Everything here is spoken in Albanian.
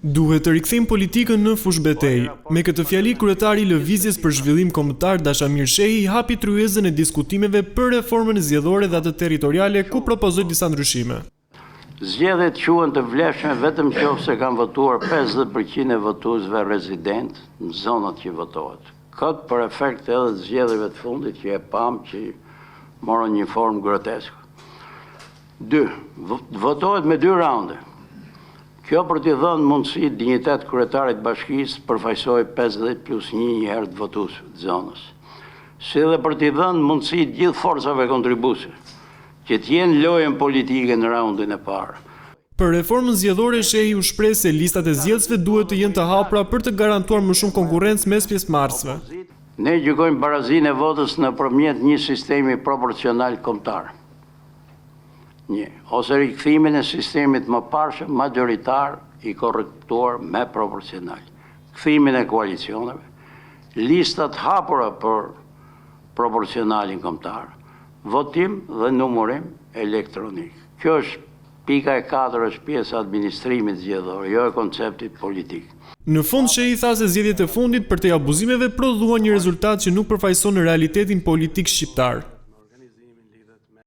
Duhet të rikthejmë politikën në fushbetej. Me këtë fjali, kryetari i Lëvizjes për Zhvillim Kombëtar Dashamir Shehi hapi tryezën e diskutimeve për reformën zgjedhore dhe atë territoriale ku propozoi disa ndryshime. Zgjedhjet quhen të vlefshme vetëm nëse kanë votuar 50% e votuesve rezident në zonat që votohet. Këtë për efekt edhe të zgjedhjeve të fundit që e pam që morën një formë groteske. 2. Votohet me 2 raunde. Kjo për t'i dhënë mundësi dinjitet kryetarit bashkisë përfaqësoj 50+1 herë të votuesve të zonës. Si dhe për t'i dhënë mundësi gjithë forcave kontribuese që t'jenë lojën politike në raundin e parë. Për reformën zgjedhore, Shehi u shpreh se listat e zgjedhësve duhet të jenë të hapura për të garantuar më shumë konkurrencë mes pjesëmarrësve. Ne gjykojmë barazinë e votës nëpërmjet një sistemi proporcional kombëtar. Ose rikthimin e sistemit më parshëm majoritar i korrektuar me proporcional. Kthimin e koalicioneve, listat hapura për proporcionalin kombëtar, votim dhe numërim elektronik. Kjo është pika e 4, është pjesa e administrimit zgjedhor, jo e konceptit politik. Në fund, Shehi tha se zgjedhjet e fundit përtej abuzimeve prodhuan një rezultat që nuk përfaqëson realitetin politik shqiptar.